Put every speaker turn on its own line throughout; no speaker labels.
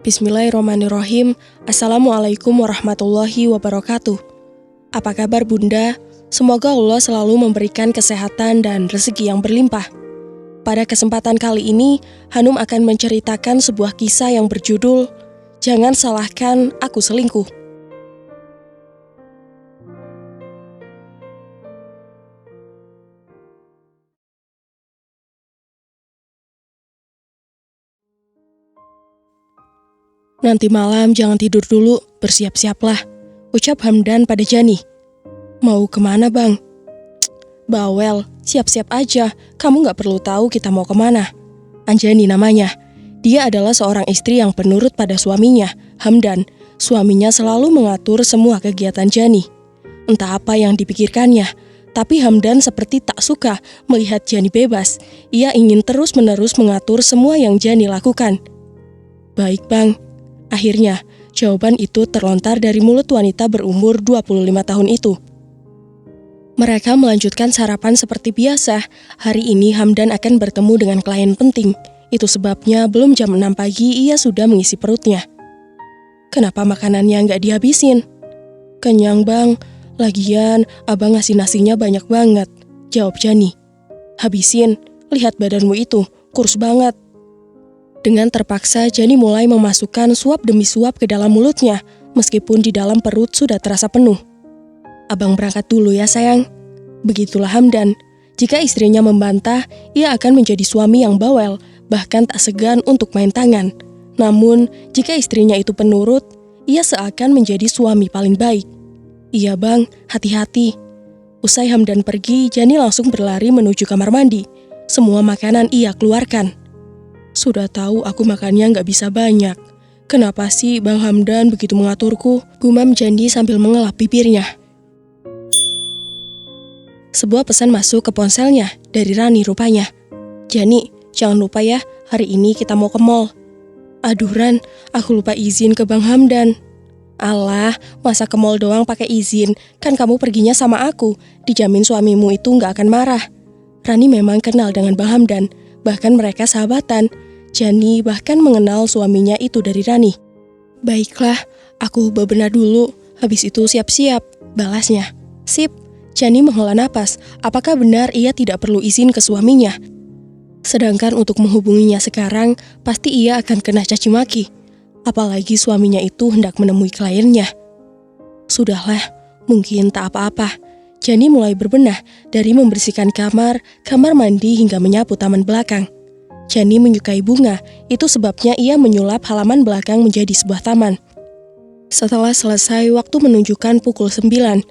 Bismillahirrahmanirrahim. Assalamualaikum warahmatullahi wabarakatuh. Apa kabar Bunda? Semoga Allah selalu memberikan kesehatan dan rezeki yang berlimpah. Pada kesempatan kali ini, Hanum akan menceritakan sebuah kisah yang berjudul Jangan Salahkan Aku Selingkuh. Nanti malam jangan tidur dulu, bersiap-siaplah, ucap Hamdan pada Jani. Mau kemana bang? Bawel, siap-siap aja, kamu gak perlu tahu kita mau kemana. Anjani namanya. Dia adalah seorang istri yang penurut pada suaminya, Hamdan. Suaminya selalu mengatur semua kegiatan Jani. Entah apa yang dipikirkannya, tapi Hamdan seperti tak suka melihat Jani bebas. Ia ingin terus-menerus mengatur semua yang Jani lakukan. Baik bang. Akhirnya, jawaban itu terlontar dari mulut wanita berumur 25 tahun itu. Mereka melanjutkan sarapan seperti biasa. Hari ini Hamdan akan bertemu dengan klien penting. Itu sebabnya belum jam 6 pagi ia sudah mengisi perutnya. Kenapa makanannya nggak dihabisin? Kenyang bang, lagian abang ngasih nasinya banyak banget, jawab Jani. Habisin, lihat badanmu itu, kurus banget. Dengan terpaksa, Jani mulai memasukkan suap demi suap ke dalam mulutnya, meskipun di dalam perut sudah terasa penuh. Abang berangkat dulu ya sayang. Begitulah Hamdan. Jika istrinya membantah, ia akan menjadi suami yang bawel, bahkan tak segan untuk main tangan. Namun, jika istrinya itu penurut, ia seakan menjadi suami paling baik. Iya bang, hati-hati. Usai Hamdan pergi, Jani langsung berlari menuju kamar mandi. Semua makanan ia keluarkan. Sudah tahu aku makannya nggak bisa banyak. Kenapa sih Bang Hamdan begitu mengaturku? Gumam Jani sambil mengelap bibirnya. Sebuah pesan masuk ke ponselnya, dari Rani rupanya. Jani, jangan lupa ya, hari ini kita mau ke mall. Aduh Ran, aku lupa izin ke Bang Hamdan. Alah, masa ke mall doang pakai izin? Kan kamu perginya sama aku, dijamin suamimu itu nggak akan marah. Rani memang kenal dengan Bang Hamdan. Bahkan mereka sahabatan. Jani bahkan mengenal suaminya itu dari Rani. Baiklah, aku bebenah dulu. Habis itu siap-siap, balasnya. Sip, Jani menghela napas. Apakah benar ia tidak perlu izin ke suaminya? Sedangkan untuk menghubunginya sekarang, pasti ia akan kena caci maki. Apalagi suaminya itu hendak menemui kliennya. Sudahlah, mungkin tak apa-apa. Jani mulai berbenah dari membersihkan kamar mandi hingga menyapu taman belakang. Jani menyukai bunga, itu sebabnya ia menyulap halaman belakang menjadi sebuah taman. Setelah selesai, waktu menunjukkan pukul 9.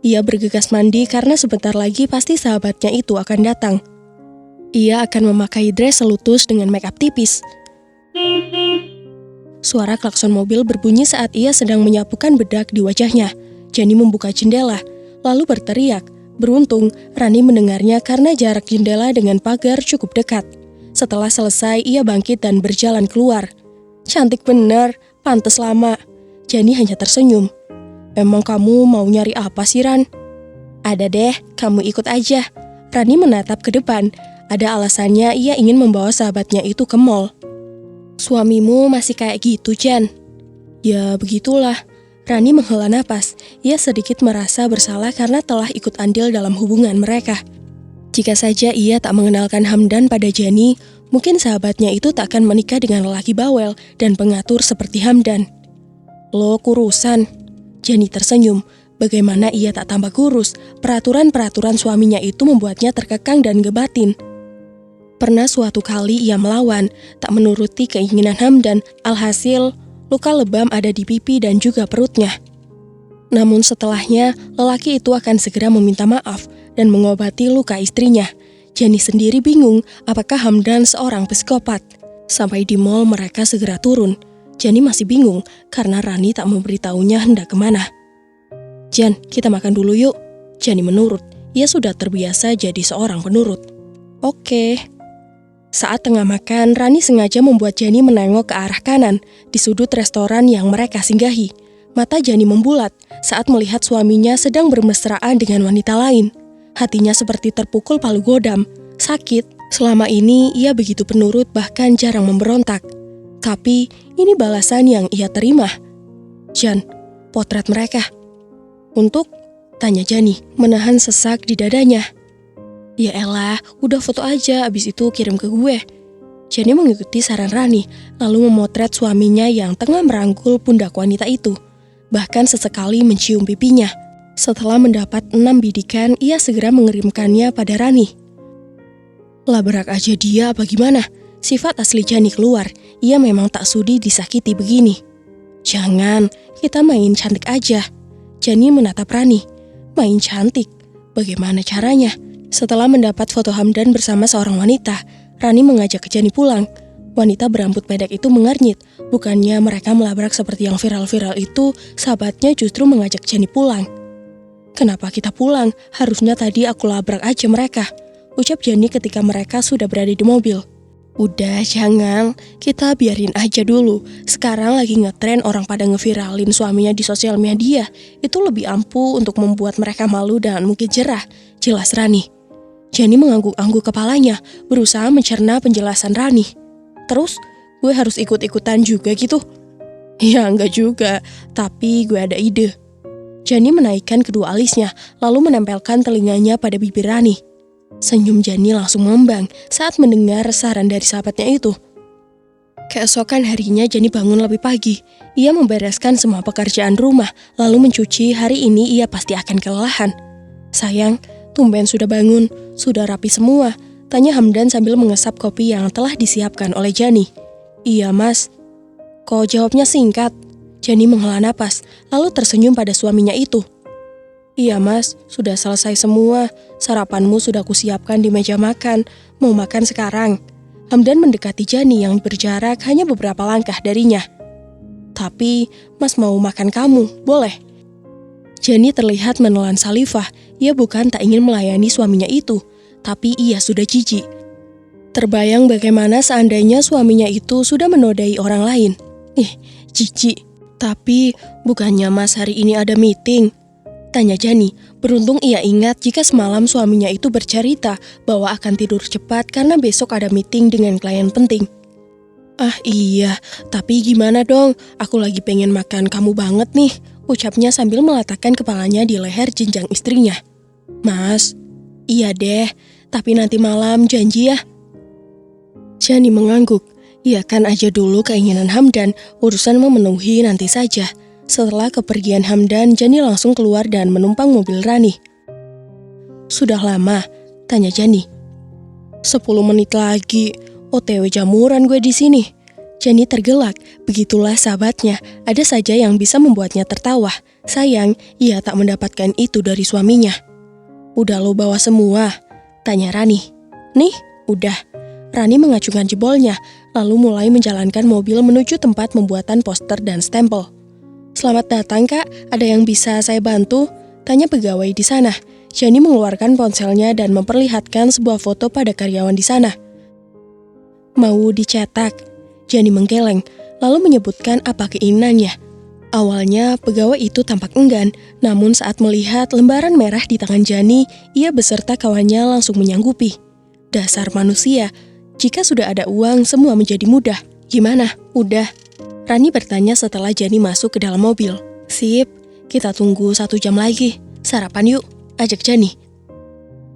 Ia bergegas mandi karena sebentar lagi pasti sahabatnya itu akan datang. Ia akan memakai dress selutus dengan make up tipis. Suara klakson mobil berbunyi saat ia sedang menyapukan bedak di wajahnya. Jani membuka jendela, lalu berteriak. Beruntung, Rani mendengarnya karena jarak jendela dengan pagar cukup dekat. Setelah selesai, ia bangkit dan berjalan keluar. Cantik bener, pantes lama. Jani hanya tersenyum. Emang kamu mau nyari apa sih Ran? Ada deh, kamu ikut aja. Rani menatap ke depan. Ada alasannya ia ingin membawa sahabatnya itu ke mall. Suamimu masih kayak gitu, Jan? Ya, begitulah. Rani menghela napas. Ia sedikit merasa bersalah karena telah ikut andil dalam hubungan mereka. Jika saja ia tak mengenalkan Hamdan pada Jani, mungkin sahabatnya itu tak akan menikah dengan lelaki bawel dan pengatur seperti Hamdan. Lo kurusan. Jani tersenyum. Bagaimana ia tak tambah kurus? Peraturan-peraturan suaminya itu membuatnya terkekang dan gebatin. Pernah suatu kali ia melawan, tak menuruti keinginan Hamdan. Alhasil, luka lebam ada di pipi dan juga perutnya. Namun setelahnya, lelaki itu akan segera meminta maaf dan mengobati luka istrinya. Jani sendiri bingung apakah Hamdan seorang psikopat. Sampai di mall mereka segera turun. Jani masih bingung karena Rani tak memberitahunya hendak kemana. Jan, kita makan dulu yuk. Jani menurut. Ia sudah terbiasa jadi seorang penurut. Oke. Saat tengah makan, Rani sengaja membuat Jani menengok ke arah kanan di sudut restoran yang mereka singgahi. Mata Jani membulat saat melihat suaminya sedang bermesraan dengan wanita lain. Hatinya seperti terpukul palu godam. Sakit. Selama ini ia begitu penurut bahkan jarang memberontak. Tapi ini balasan yang ia terima. "Jan, potret mereka." "Untuk?" tanya Jani, menahan sesak di dadanya. "Ya elah, udah foto aja, abis itu kirim ke gue." Jani mengikuti saran Rani, lalu memotret suaminya yang tengah merangkul pundak wanita itu, bahkan sesekali mencium pipinya. Setelah mendapat 6 bidikan, ia segera mengirimkannya pada Rani. Labrak aja dia apa gimana? Sifat asli Jani keluar, ia memang tak sudi disakiti begini. "Jangan, kita main cantik aja." Jani menatap Rani. "Main cantik? Bagaimana caranya?" Setelah mendapat foto Hamdan bersama seorang wanita, Rani mengajak Jani pulang. Wanita berambut pendek itu mengernyit. Bukannya mereka melabrak seperti yang viral-viral itu, sahabatnya justru mengajak Jani pulang. "Kenapa kita pulang? Harusnya tadi aku labrak aja mereka," ucap Jani ketika mereka sudah berada di mobil. "Udah, jangan. Kita biarin aja dulu. Sekarang lagi ngetren orang pada ngeviralin suaminya di sosial media. Itu lebih ampuh untuk membuat mereka malu dan mungkin jerah," jelas Rani. Jani mengangguk-angguk kepalanya, berusaha mencerna penjelasan Rani. "Terus, gue harus ikut-ikutan juga gitu?" "Ya enggak juga, tapi gue ada ide." Jani menaikkan kedua alisnya, lalu menempelkan telinganya pada bibir Rani. Senyum Jani langsung mengembang saat mendengar saran dari sahabatnya itu. Keesokan harinya Jani bangun lebih pagi. Ia membereskan semua pekerjaan rumah, lalu mencuci. Hari ini ia pasti akan kelelahan. "Sayang, tumben sudah bangun, sudah rapi semua?" tanya Hamdan sambil mengesap kopi yang telah disiapkan oleh Jani. "Iya mas." "Kok jawabnya singkat?" Jani menghela napas, lalu tersenyum pada suaminya itu. "Iya mas, sudah selesai semua. Sarapanmu sudah kusiapkan di meja makan. Mau makan sekarang?" Hamdan mendekati Jani yang berjarak hanya beberapa langkah darinya. "Tapi mas mau makan kamu, boleh?" Jani terlihat menelan salivah. Ia bukan tak ingin melayani suaminya itu, tapi ia sudah jijik. Terbayang bagaimana seandainya suaminya itu sudah menodai orang lain. Jijik. "Tapi bukannya mas hari ini ada meeting?" tanya Jani. Beruntung ia ingat jika semalam suaminya itu bercerita bahwa akan tidur cepat karena besok ada meeting dengan klien penting. "Ah iya, tapi gimana dong? Aku lagi pengen makan kamu banget nih," ucapnya sambil meletakkan kepalanya di leher jenjang istrinya. "Mas, iya deh, tapi nanti malam janji ya." Jani mengangguk. Iakan aja dulu keinginan Hamdan, urusan memenuhi nanti saja. Setelah kepergian Hamdan, Jani langsung keluar dan menumpang mobil Rani. "Sudah lama?" tanya Jani. 10 menit lagi, OTW jamuran gue di sini." Jani tergelak, begitulah sahabatnya, ada saja yang bisa membuatnya tertawa. Sayang, ia tak mendapatkan itu dari suaminya. "Udah lo bawa semua?" tanya Rani. "Nih, udah." Rani mengacungkan jebolnya, lalu mulai menjalankan mobil menuju tempat pembuatan poster dan stempel. "Selamat datang kak, ada yang bisa saya bantu?" tanya pegawai di sana. Jani mengeluarkan ponselnya dan memperlihatkan sebuah foto pada karyawan di sana. "Mau dicetak?" Jani menggeleng, lalu menyebutkan apa keinginannya. Awalnya pegawai itu tampak enggan, namun saat melihat lembaran merah di tangan Jani, ia beserta kawannya langsung menyanggupi. Dasar manusia, jika sudah ada uang semua menjadi mudah. "Gimana? Udah?" Rani bertanya setelah Jani masuk ke dalam mobil. "Sip, kita tunggu 1 jam lagi. Sarapan yuk," ajak Jani.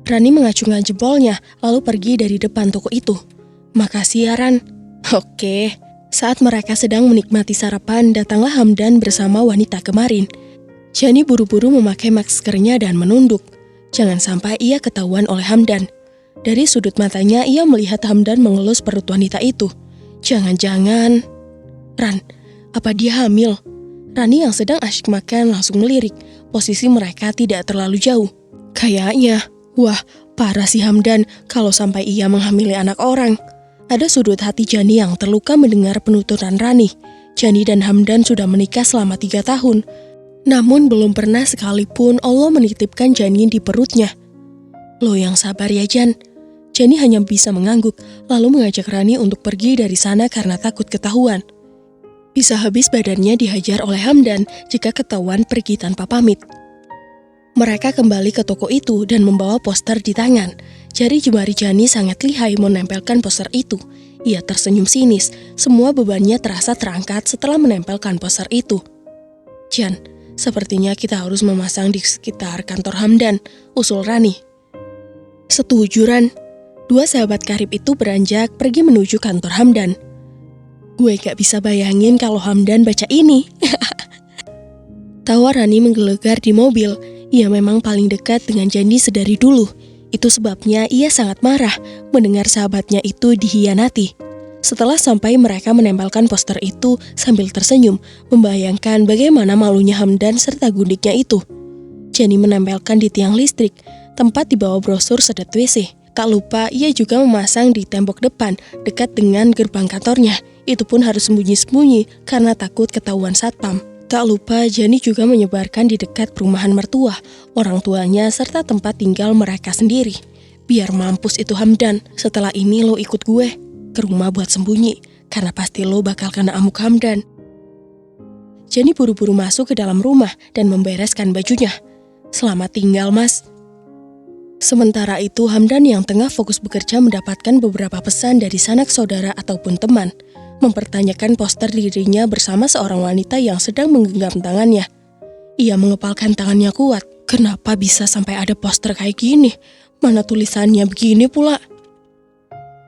Rani mengacungkan jempolnya, lalu pergi dari depan toko itu. "Makasih ya Ran." "Oke." Saat mereka sedang menikmati sarapan, datanglah Hamdan bersama wanita kemarin. Jani buru-buru memakai maskernya dan menunduk. Jangan sampai ia ketahuan oleh Hamdan. Dari sudut matanya, ia melihat Hamdan mengelus perut wanita itu. Jangan-jangan... "Ran, apa dia hamil?" Rani yang sedang asyik makan langsung melirik. Posisi mereka tidak terlalu jauh. "Kayaknya, wah parah si Hamdan kalau sampai ia menghamili anak orang." Ada sudut hati Jani yang terluka mendengar penuturan Rani. Jani dan Hamdan sudah menikah selama 3 tahun. Namun belum pernah sekalipun Allah menitipkan janin di perutnya. "Lo yang sabar ya Jan." Jani hanya bisa mengangguk, lalu mengajak Rani untuk pergi dari sana karena takut ketahuan. Bisa habis badannya dihajar oleh Hamdan jika ketahuan pergi tanpa pamit. Mereka kembali ke toko itu dan membawa poster di tangan. Jari jemari Jani sangat lihai menempelkan poster itu. Ia tersenyum sinis, semua bebannya terasa terangkat setelah menempelkan poster itu. "Jan, sepertinya kita harus memasang di sekitar kantor Hamdan," usul Rani. "Setuju, Ran." Dua sahabat karib itu beranjak pergi menuju kantor Hamdan. "Gue gak bisa bayangin kalau Hamdan baca ini." Tawa Rani menggelegar di mobil. Ia memang paling dekat dengan Jani sedari dulu. Itu sebabnya ia sangat marah mendengar sahabatnya itu dikhianati. Setelah sampai mereka menempelkan poster itu sambil tersenyum, membayangkan bagaimana malunya Hamdan serta gundiknya itu. Jani menempelkan di tiang listrik, tempat di bawah brosur sedot WC. Tak lupa ia juga memasang di tembok depan dekat dengan gerbang kantornya. Itu pun harus sembunyi-sembunyi karena takut ketahuan satpam. Tak lupa Jani juga menyebarkan di dekat perumahan mertua, orang tuanya serta tempat tinggal mereka sendiri. "Biar mampus itu Hamdan, setelah ini lo ikut gue ke rumah buat sembunyi, karena pasti lo bakal kena amuk Hamdan." Jani buru-buru masuk ke dalam rumah dan membereskan bajunya. "Selamat tinggal, Mas." Sementara itu Hamdan yang tengah fokus bekerja mendapatkan beberapa pesan dari sanak saudara ataupun teman, mempertanyakan poster dirinya bersama seorang wanita yang sedang menggenggam tangannya. Ia mengepalkan tangannya kuat. Kenapa bisa sampai ada poster kayak gini? Mana tulisannya begini pula?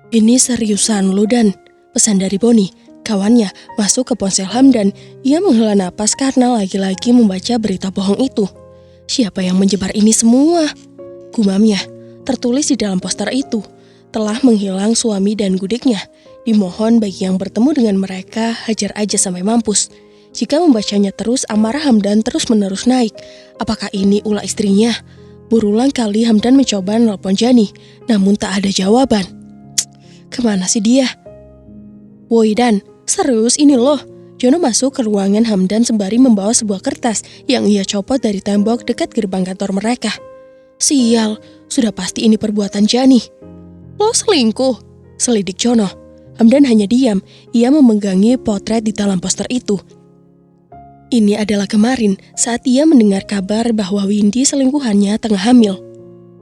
"Ini seriusan lo, Dan," pesan dari Boni. Kawannya masuk ke ponsel Hamdan. Ia menghela napas karena lagi-lagi membaca berita bohong itu. "Siapa yang menyebar ini semua?" gumamnya. Tertulis di dalam poster itu, "Telah menghilang suami dan gudiknya. Dimohon bagi yang bertemu dengan mereka, hajar aja sampai mampus." Jika membacanya terus, amarah Hamdan terus-menerus naik. Apakah ini ulah istrinya? Berulang kali Hamdan mencoba nelpon Jani, namun tak ada jawaban. Kemana sih dia? "Woi Dan, serius ini loh." Jono masuk ke ruangan Hamdan sembari membawa sebuah kertas yang ia copot dari tembok dekat gerbang kantor mereka. "Sial, sudah pasti ini perbuatan Jani." "Lo selingkuh?" selidik Jono. Hamdan hanya diam, ia memegangi potret di dalam poster itu. Ini adalah kemarin saat ia mendengar kabar bahwa Windy selingkuhannya tengah hamil.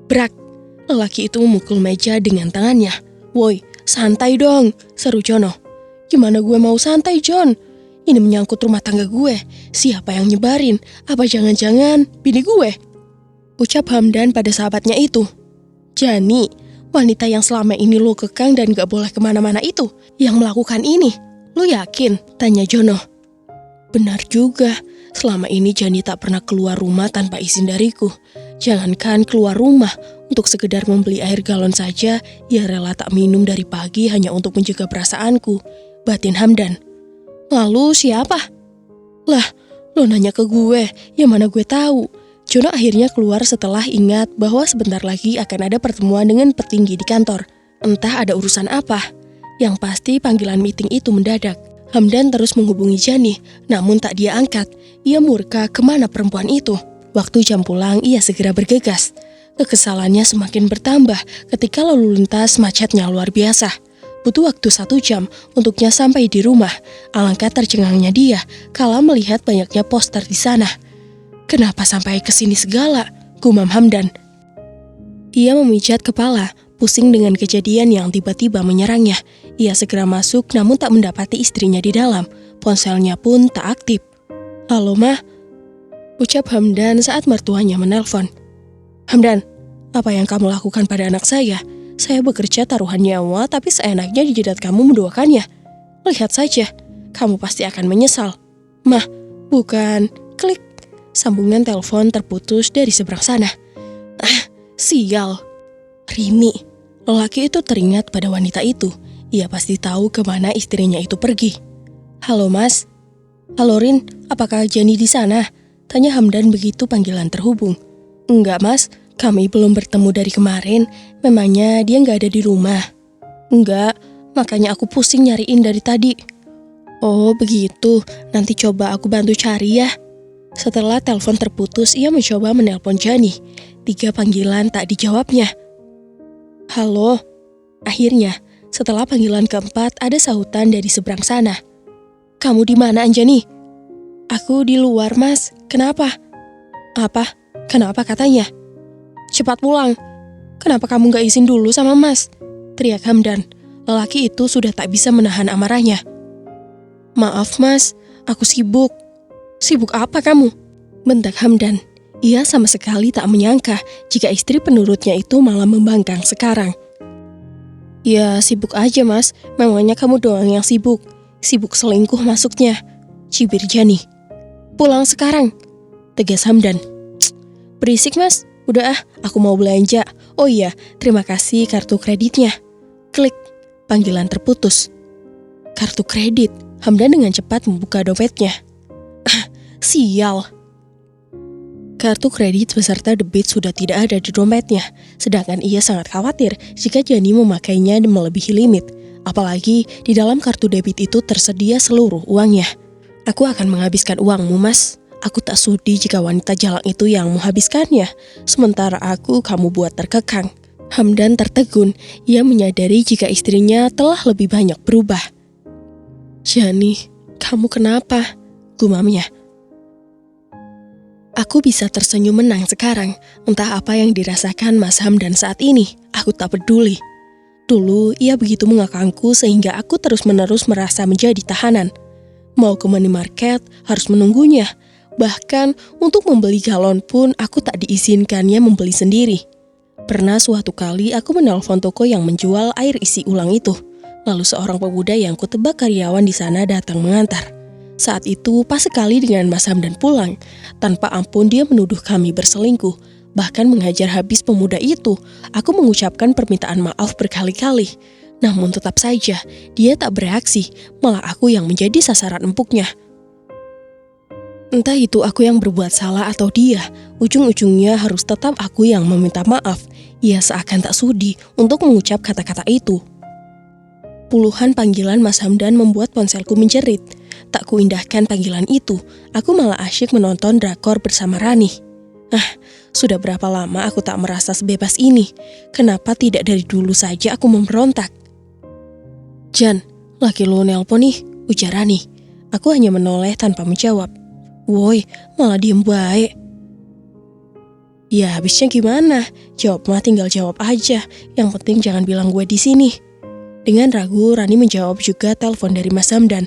Brak, lelaki itu memukul meja dengan tangannya. "Woi, santai dong," seru Jono. "Gimana gue mau santai, John? Ini menyangkut rumah tangga gue. Siapa yang nyebarin? Apa jangan-jangan bini gue?" ucap Hamdan pada sahabatnya itu. "Jani, wanita yang selama ini lo kekang dan gak boleh kemana-mana itu yang melakukan ini. Lo yakin?" tanya Jono. "Benar juga, selama ini Jani tak pernah keluar rumah tanpa izin dariku. Jangankan keluar rumah, untuk sekedar membeli air galon saja, ia rela tak minum dari pagi hanya untuk menjaga perasaanku," batin Hamdan. "Lalu siapa?" "Lah, lo nanya ke gue, yang mana gue tahu." Jono akhirnya keluar setelah ingat bahwa sebentar lagi akan ada pertemuan dengan petinggi di kantor. Entah ada urusan apa. Yang pasti panggilan meeting itu mendadak. Hamdan terus menghubungi Jani, namun tak dia angkat. Ia murka kemana perempuan itu. Waktu jam pulang, ia segera bergegas. Kekesalannya semakin bertambah ketika lalu lintas macetnya luar biasa. Butuh waktu 1 jam untuknya sampai di rumah. Alangkah tercengangnya dia kala melihat banyaknya poster di sana. "Kenapa sampai ke sini segala?" gumam Hamdan. Ia memijat kepala, pusing dengan kejadian yang tiba-tiba menyerangnya. Ia segera masuk namun tak mendapati istrinya di dalam. Ponselnya pun tak aktif. "Halo, Mah," ucap Hamdan saat mertuanya menelpon. "Hamdan, apa yang kamu lakukan pada anak saya? Saya bekerja taruhan nyawa tapi seenaknya di jidat kamu mendoakannya. Lihat saja, kamu pasti akan menyesal." "Mah, bukan." Klik. Sambungan telepon terputus dari seberang sana. "Ah, sial." Rini. Lelaki itu teringat pada wanita itu. Ia pasti tahu kemana istrinya itu pergi. "Halo, Mas." "Halo, Rin, apakah Jani di sana?" tanya Hamdan begitu panggilan terhubung. "Enggak, Mas, kami belum bertemu dari kemarin. Memangnya dia nggak ada di rumah?" "Enggak, makanya aku pusing nyariin dari tadi." "Oh, begitu. Nanti coba aku bantu cari ya." Setelah telepon terputus, ia mencoba menelpon Jani. 3 panggilan tak dijawabnya. "Halo." Akhirnya, setelah panggilan keempat, ada sahutan dari seberang sana. "Kamu di mana, Anjani?" "Aku di luar, Mas. Kenapa?" "Apa? Kenapa katanya?" "Cepat pulang." "Kenapa kamu gak izin dulu sama Mas?" teriak Hamdan. Lelaki itu sudah tak bisa menahan amarahnya. "Maaf mas, aku sibuk." "Sibuk apa kamu?" bentak Hamdan. Ia sama sekali tak menyangka jika istri penurutnya itu malah membangkang sekarang. "Ya sibuk aja mas, memangnya kamu doang yang sibuk. Sibuk selingkuh masuknya," cibir Jani. "Pulang sekarang," tegas Hamdan. "Berisik mas, udah aku mau belanja. Oh iya, terima kasih kartu kreditnya." Klik, panggilan terputus. Kartu kredit, Hamdan dengan cepat membuka dompetnya. Sial. Kartu kredit beserta debit sudah tidak ada di dompetnya, sedangkan ia sangat khawatir jika Jani memakainya dan melebihi limit. Apalagi di dalam kartu debit itu tersedia seluruh uangnya. "Aku akan menghabiskan uangmu, mas. Aku tak sudi jika wanita jalang itu yang menghabiskannya, sementara aku kamu buat terkekang." Hamdan tertegun, ia menyadari jika istrinya telah lebih banyak berubah. "Jani, kamu kenapa?" gumamnya. Aku bisa tersenyum menang sekarang, entah apa yang dirasakan Mas Hamdan saat ini, aku tak peduli. Dulu ia begitu mengekangku sehingga aku terus-menerus merasa menjadi tahanan. Mau ke minimarket harus menunggunya, bahkan untuk membeli galon pun aku tak diizinkannya membeli sendiri. Pernah suatu kali aku menelpon toko yang menjual air isi ulang itu, lalu seorang pemuda yang kutebak karyawan di sana datang mengantar. Saat itu pas sekali dengan Mas Hamdan pulang, tanpa ampun dia menuduh kami berselingkuh, bahkan menghajar habis pemuda itu. Aku mengucapkan permintaan maaf berkali-kali, namun tetap saja dia tak bereaksi, malah aku yang menjadi sasaran empuknya. Entah itu aku yang berbuat salah atau dia, ujung-ujungnya harus tetap aku yang meminta maaf. Ia seakan tak sudi untuk mengucap kata-kata itu. Puluhan panggilan Mas Hamdan membuat ponselku menjerit. Tak kuindahkan panggilan itu, aku malah asyik menonton drakor bersama Rani. Sudah berapa lama aku tak merasa sebebas ini. Kenapa tidak dari dulu saja aku memberontak? "Jan, laki lu nelpon nih," ujar Rani. Aku hanya menoleh tanpa menjawab. "Woi, malah diem baik." "Ya habisnya gimana? Jawab mah tinggal jawab aja. Yang penting jangan bilang gue di sini." Dengan ragu, Rani menjawab juga telepon dari Mas Hamdan.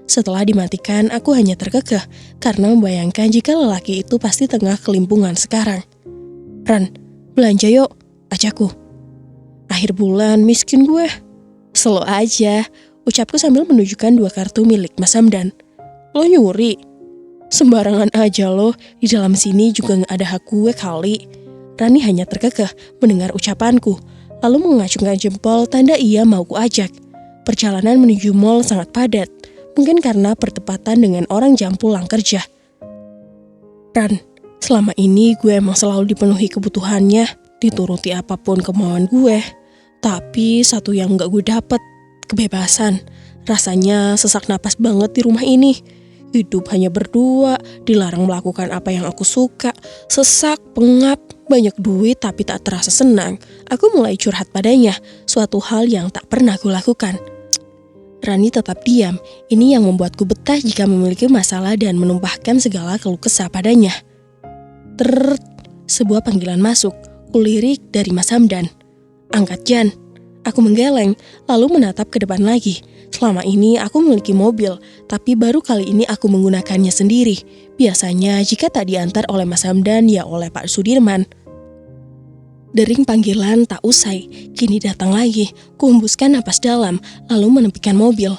Setelah dimatikan, aku hanya terkekeh karena membayangkan jika lelaki itu pasti tengah kelimpungan sekarang. "Ran, belanja yuk," ajakku. "Akhir bulan, miskin gue." "Slow aja," ucapku sambil menunjukkan 2 kartu milik Mas Hamdan. "Lo nyuri?" "Sembarangan aja lo, di dalam sini juga gak ada hak gue kali." Rani hanya terkekeh mendengar ucapanku, lalu mengacungkan jempol tanda ia mau kuajak. Perjalanan menuju mall sangat padat, mungkin karena bertepatan dengan orang jam pulang kerja. "Ran, selama ini gue emang selalu dipenuhi kebutuhannya, dituruti apapun kemauan gue. Tapi satu yang gak gue dapet, kebebasan. Rasanya sesak napas banget di rumah ini. Hidup hanya berdua, dilarang melakukan apa yang aku suka, sesak, pengap, banyak duit tapi tak terasa senang." Aku mulai curhat padanya, suatu hal yang tak pernah gue lakukan. Rani tetap diam, ini yang membuatku betah jika memiliki masalah dan menumpahkan segala keluh kesah padanya. Trrrt, sebuah panggilan masuk, kulirik dari Mas Hamdan. "Angkat Jan." Aku menggeleng, lalu menatap ke depan lagi. Selama ini aku memiliki mobil, tapi baru kali ini aku menggunakannya sendiri. Biasanya jika tak diantar oleh Mas Hamdan, ya oleh Pak Sudirman. Dering panggilan tak usai, kini datang lagi. Kuhembuskan napas dalam, lalu menepikan mobil.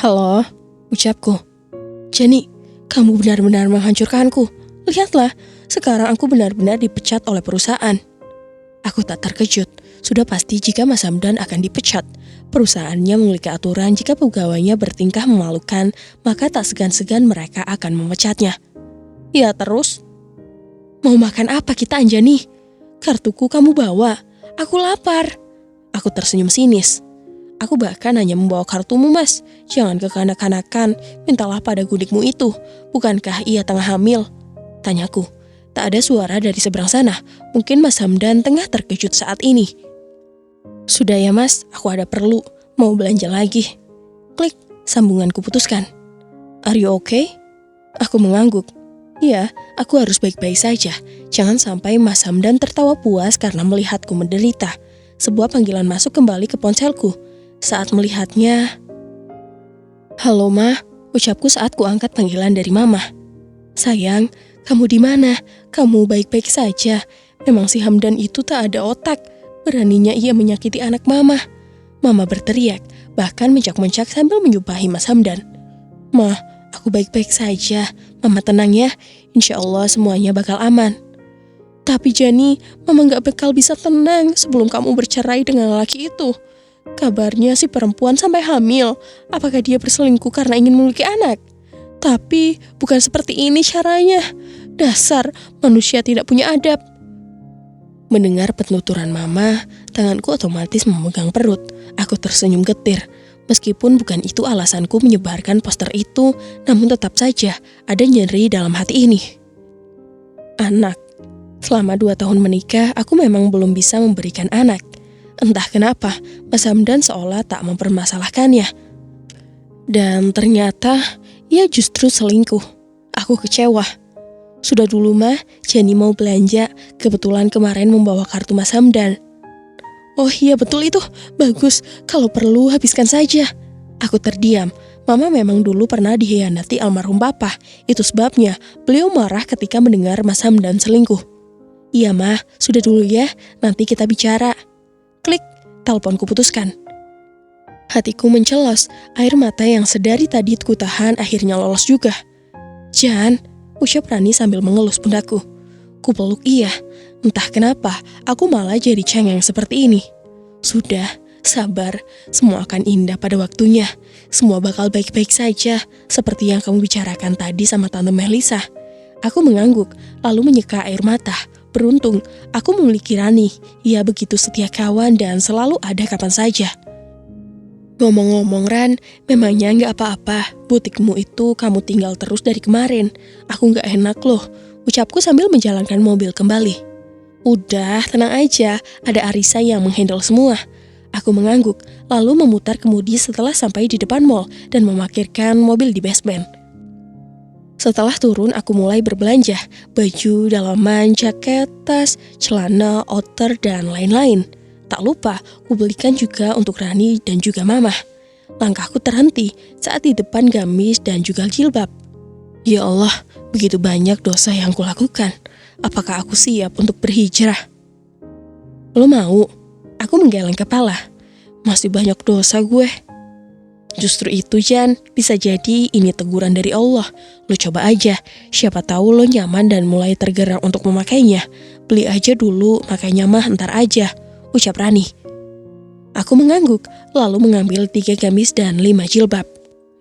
"Halo," ucapku. "Jani, kamu benar-benar menghancurkanku. Lihatlah, sekarang aku benar-benar dipecat oleh perusahaan." Aku tak terkejut. Sudah pasti jika Mas Hamdan akan dipecat. Perusahaannya memiliki aturan jika pegawainya bertingkah memalukan, maka tak segan-segan mereka akan memecatnya. "Ya terus? Mau makan apa kita, Anjani? Kartuku kamu bawa. Aku lapar." Aku tersenyum sinis. "Aku bahkan hanya membawa kartumu, Mas. Jangan kekanak-kanakan, mintalah pada gudikmu itu. Bukankah ia tengah hamil?" tanyaku. Tak ada suara dari seberang sana. Mungkin Mas Hamdan tengah terkejut saat ini. "Sudah ya Mas, aku ada perlu. Mau belanja lagi." Klik, sambunganku putuskan. "Are you okay?" Aku mengangguk. "Ya, aku harus baik-baik saja. Jangan sampai Mas Hamdan tertawa puas karena melihatku menderita." Sebuah panggilan masuk kembali ke ponselku. Saat melihatnya, "Halo Ma," ucapku saat kuangkat panggilan dari Mama. "Sayang, kamu di mana? Kamu baik-baik saja? Memang si Hamdan itu tak ada otak. Beraninya ia menyakiti anak Mama." Mama berteriak, bahkan mencak-mencak sambil menyumpahi Mas Hamdan. "Ma, aku baik-baik saja. Mama tenang ya. Insya Allah semuanya bakal aman." "Tapi Jani, Mama gak bakal bisa tenang sebelum kamu bercerai dengan lelaki itu. Kabarnya si perempuan sampai hamil. Apakah dia berselingkuh karena ingin memiliki anak? Tapi bukan seperti ini caranya. Dasar manusia tidak punya adab." Mendengar penuturan Mama, tanganku otomatis memegang perut. Aku tersenyum getir. Meskipun bukan itu alasanku menyebarkan poster itu, namun tetap saja ada nyeri dalam hati ini. Anak. Selama 2 tahun menikah, aku memang belum bisa memberikan anak. Entah kenapa, Mas Hamdan seolah tak mempermasalahkannya. Dan ternyata, ia justru selingkuh. Aku kecewa. "Sudah dulu Mah, Jani mau belanja. Kebetulan kemarin membawa kartu Mas Hamdan." "Oh iya betul itu, bagus. Kalau perlu habiskan saja." Aku terdiam. Mama memang dulu pernah dikhianati almarhum Papa. Itu sebabnya beliau marah ketika mendengar Mas Hamdan selingkuh. "Iya Mah, sudah dulu ya, nanti kita bicara." Klik, teleponku putuskan. Hatiku mencelos, air mata yang sedari tadi kutahan akhirnya lolos juga. "Jan," ucap Rani sambil mengelus pundakku. Kupeluk ia. Entah kenapa, aku malah jadi cengeng seperti ini. "Sudah, sabar. Semua akan indah pada waktunya. Semua bakal baik-baik saja, seperti yang kamu bicarakan tadi sama Tante Melisa." Aku mengangguk, lalu menyeka air mata. Beruntung, aku memiliki Rani. Ia begitu setia kawan dan selalu ada kapan saja. "Ngomong-ngomong Ran, memangnya nggak apa-apa. Butikmu itu kamu tinggal terus dari kemarin. Aku nggak enak loh," ucapku sambil menjalankan mobil kembali. "Udah, tenang aja. Ada Arisa yang menghandle semua." Aku mengangguk, lalu memutar kemudi setelah sampai di depan mall dan memarkirkan mobil di basement. Setelah turun, aku mulai berbelanja. Baju, dalaman, jaket, tas, celana, outer, dan lain-lain. Tak lupa, kubelikan juga untuk Rani dan juga Mama. Langkahku terhenti saat di depan gamis dan juga jilbab. Ya Allah, begitu banyak dosa yang kulakukan. Apakah aku siap untuk berhijrah? "Lo mau?" Aku menggeleng kepala. "Masih banyak dosa gue." "Justru itu Jan, bisa jadi ini teguran dari Allah. Lo coba aja, siapa tahu lo nyaman dan mulai tergerak untuk memakainya. Beli aja dulu, makanya mah ntar aja," ucap Rani. Aku mengangguk, lalu mengambil 3 gamis dan 5 jilbab.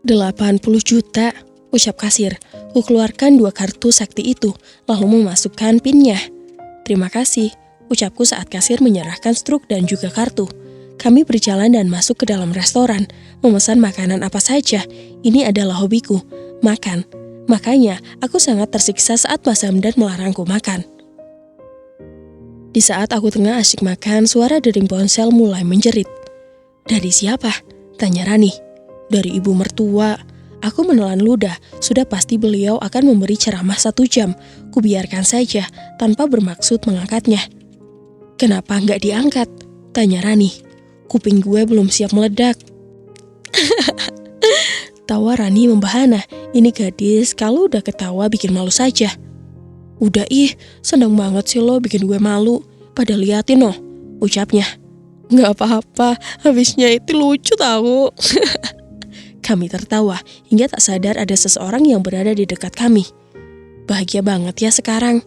80 juta, ucap kasir. Ku keluarkan 2 kartu sakti itu, lalu memasukkan pinnya. "Terima kasih," ucapku saat kasir menyerahkan struk dan juga kartu. Kami berjalan dan masuk ke dalam restoran, memesan makanan apa saja. Ini adalah hobiku, makan. Makanya, aku sangat tersiksa saat Mas Hamdan melarangku makan. Di saat aku tengah asyik makan, suara dering ponsel mulai menjerit. "Dari siapa?" tanya Rani. "Dari ibu mertua." Aku menelan ludah, sudah pasti beliau akan memberi ceramah 1 jam. Kubiarkan saja, tanpa bermaksud mengangkatnya. "Kenapa nggak diangkat?" tanya Rani. "Kuping gue belum siap meledak." Tawa Rani membahana. Ini gadis kalau udah ketawa bikin malu saja. "Udah seneng banget sih lo bikin gue malu. Pada liatin loh," ucapnya. "Nggak apa-apa, habisnya itu lucu tahu." Kami tertawa, hingga tak sadar ada seseorang yang berada di dekat kami. Bahagia banget ya sekarang.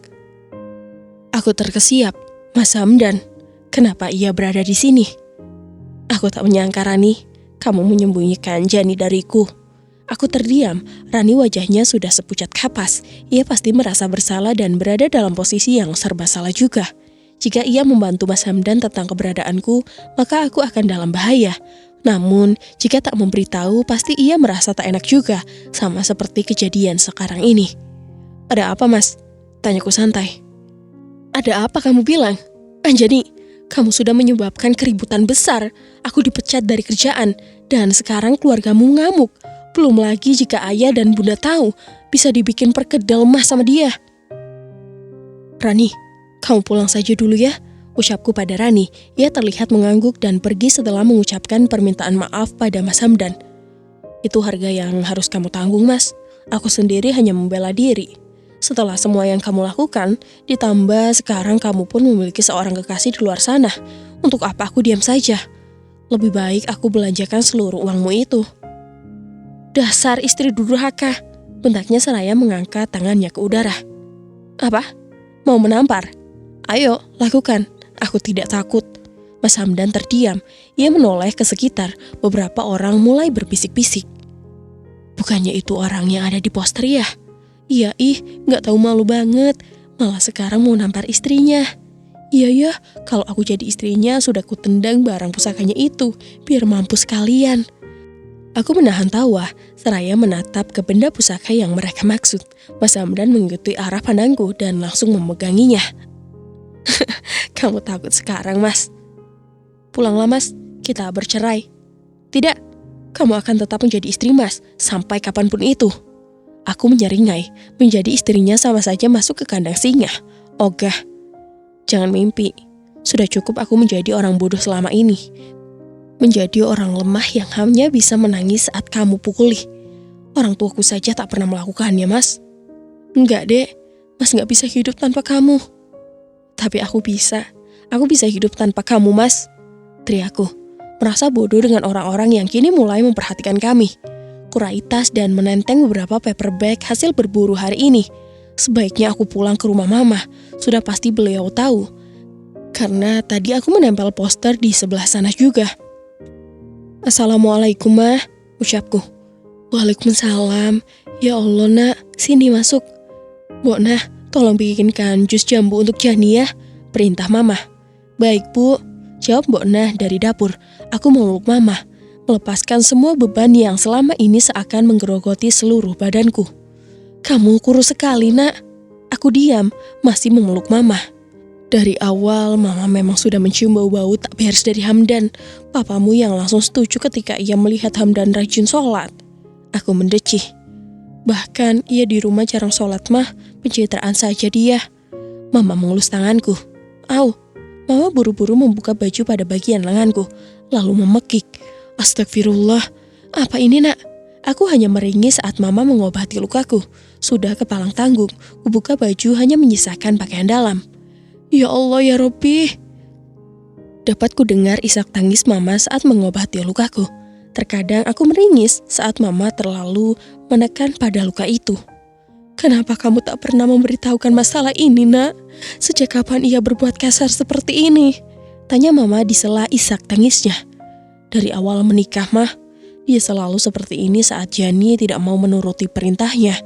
Aku terkesiap. Mas Hamdan, kenapa ia berada di sini? Aku tak menyangka Rani, kamu menyembunyikan Jani dariku. Aku terdiam, Rani wajahnya sudah sepucat kapas. Ia pasti merasa bersalah dan berada dalam posisi yang serba salah juga. Jika ia membantu Mas Hamdan tentang keberadaanku, maka aku akan dalam bahaya. Namun, jika tak memberitahu, pasti ia merasa tak enak juga, sama seperti kejadian sekarang ini. "Ada apa, Mas?" tanyaku santai. "Ada apa kamu bilang?" "Anjani, kamu sudah menyebabkan keributan besar. Aku dipecat dari kerjaan, dan sekarang keluargamu ngamuk. Belum lagi jika ayah dan bunda tahu, bisa dibikin perkedel mah sama dia." "Rani, kamu pulang saja dulu ya. Ucapku pada Rani. Ia terlihat mengangguk dan pergi setelah mengucapkan permintaan maaf pada Mas Hamdan. Itu harga yang harus kamu tanggung, Mas. Aku sendiri hanya membela diri. Setelah semua yang kamu lakukan, ditambah sekarang kamu pun memiliki seorang kekasih di luar sana. Untuk apa aku diam saja? Lebih baik aku belanjakan seluruh uangmu itu. Dasar istri durhaka, bentaknya seraya mengangkat tangannya ke udara. Apa? Mau menampar? Ayo, lakukan. Aku tidak takut. Mas Hamdan terdiam. Ia menoleh ke sekitar. Beberapa orang mulai berbisik-bisik. Bukannya itu orang yang ada di poster ya? Iya gak tahu malu banget. Malah sekarang mau nampar istrinya. Iya ya, kalau aku jadi istrinya sudah kutendang barang pusakanya itu. Biar mampus kalian. Aku menahan tawa, seraya menatap ke benda pusaka yang mereka maksud. Mas Hamdan mengikuti arah pandangku dan langsung memeganginya. Kamu takut sekarang, Mas? Pulanglah, Mas. Kita bercerai. Tidak, kamu akan tetap menjadi istri Mas sampai kapanpun itu. Aku menyeringai. Menjadi istrinya sama saja masuk ke kandang singa. Ogah. Jangan mimpi. Sudah cukup aku menjadi orang bodoh selama ini. Menjadi orang lemah yang hanya bisa menangis saat kamu pukuli. Orang tuaku saja tak pernah melakukannya, Mas. Enggak, Dek. Mas gak bisa hidup tanpa kamu. Tapi aku bisa. Aku bisa hidup tanpa kamu, Mas. Teriakku. Merasa bodoh dengan orang-orang yang kini mulai memperhatikan kami. Kurai tas dan menenteng beberapa paper bag hasil berburu hari ini. Sebaiknya aku pulang ke rumah Mama. Sudah pasti beliau tahu. Karena tadi aku menempel poster di sebelah sana juga. Assalamualaikum, Ma. Ucapku. Waalaikumsalam. Ya Allah, Nak. Sini masuk. Bu, Nah, tolong bikinkan jus jambu untuk Jani ya. Perintah Mama. Baik, Bu. Jawab Mbok Nah dari dapur. Aku memeluk Mama. Melepaskan semua beban yang selama ini seakan menggerogoti seluruh badanku. Kamu kurus sekali, Nak. Aku diam, masih memeluk Mama. Dari awal, Mama memang sudah mencium bau-bau tak beres dari Hamdan. Papamu yang langsung setuju ketika ia melihat Hamdan rajin sholat. Aku mendecih. Bahkan ia di rumah jarang sholat, Mah. Pencitraan saja dia. Mama mengelus tanganku. Au. Mama buru-buru membuka baju pada bagian lenganku. Lalu memekik. Astagfirullah. Apa ini, Nak? Aku hanya meringis saat Mama mengobati lukaku. Sudah kepalang tanggung. Kubuka baju hanya menyisakan pakaian dalam. Ya Allah, ya Robbi. Dapat ku dengar isak tangis Mama saat mengobati lukaku. Terkadang aku meringis saat Mama terlalu menekan pada luka itu. Kenapa kamu tak pernah memberitahukan masalah ini, Nak? Sejak kapan ia berbuat kasar seperti ini? Tanya Mama di sela isak tangisnya. Dari awal menikah, Mah, dia selalu seperti ini saat Jani tidak mau menuruti perintahnya.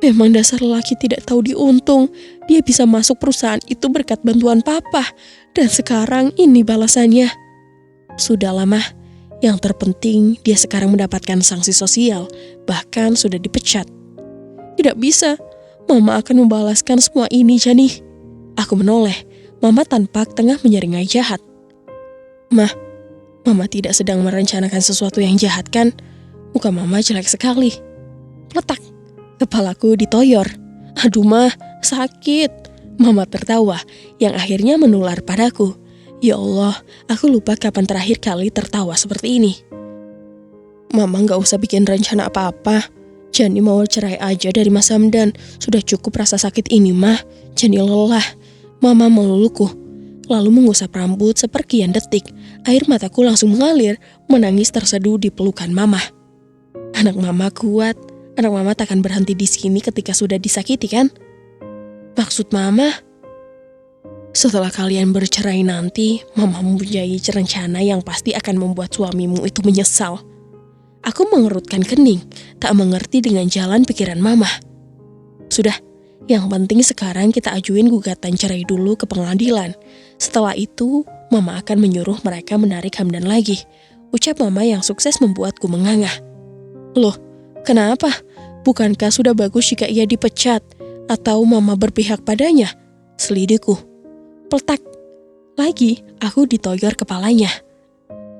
Memang dasar lelaki tidak tahu diuntung. Dia bisa masuk perusahaan itu berkat bantuan Papa. Dan sekarang ini balasannya. Sudahlah, Mah. Yang terpenting dia sekarang mendapatkan sanksi sosial. Bahkan sudah dipecat. Tidak bisa. Mama akan membalaskan semua ini, Jani. Aku menoleh. Mama tampak tengah menyeringai jahat. Mah, Mama tidak sedang merencanakan sesuatu yang jahat, kan? Muka Mama jelek sekali. Letak. Kepalaku ditoyor. Aduh, Mah, sakit. Mama tertawa, yang akhirnya menular padaku. Ya Allah, aku lupa kapan terakhir kali tertawa seperti ini. Mama gak usah bikin rencana apa-apa. Jani mau cerai aja dari Mas Hamdan. Sudah cukup rasa sakit ini, Mah. Jani lelah. Mama meluluku, lalu mengusap rambut seperkian detik. Air mataku langsung mengalir, menangis terseduh di pelukan Mama. Anak Mama kuat. Anak Mama takkan berhenti di sini ketika sudah disakiti, kan? Maksud Mama? Setelah kalian bercerai nanti, Mama mempunyai rencana yang pasti akan membuat suamimu itu menyesal. Aku mengerutkan kening, tak mengerti dengan jalan pikiran Mama. Sudah, yang penting sekarang kita ajuin gugatan cerai dulu ke pengadilan. Setelah itu, Mama akan menyuruh mereka menarik Hamdan lagi. Ucap Mama yang sukses membuatku mengangah. Loh, kenapa? Bukankah sudah bagus jika ia dipecat? Atau Mama berpihak padanya? Selidikku. Peletak. Lagi, aku ditoyor kepalanya.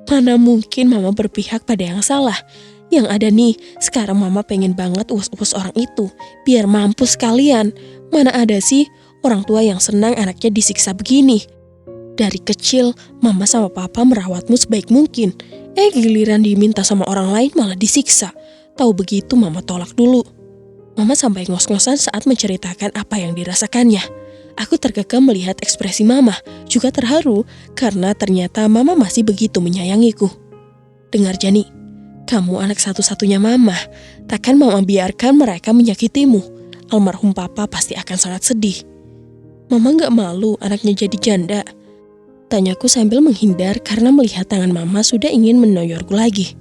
Mana mungkin Mama berpihak pada yang salah? Yang ada nih, sekarang Mama pengen banget uus-uus orang itu. Biar mampus kalian. Mana ada sih orang tua yang senang anaknya disiksa begini. Dari kecil, mama sama papa merawatmu sebaik mungkin. Giliran diminta sama orang lain malah disiksa. Tahu begitu mama tolak dulu. Mama sampai ngos-ngosan saat menceritakan apa yang dirasakannya. Aku terkekeh melihat ekspresi mama, juga terharu karena ternyata mama masih begitu menyayangiku. Dengar Jani, kamu anak satu-satunya mama. Takkan mama biarkan mereka menyakitimu. Almarhum papa pasti akan sangat sedih. Mama gak malu anaknya jadi janda? Tanyaku sambil menghindar karena melihat tangan mama sudah ingin menoyorku lagi.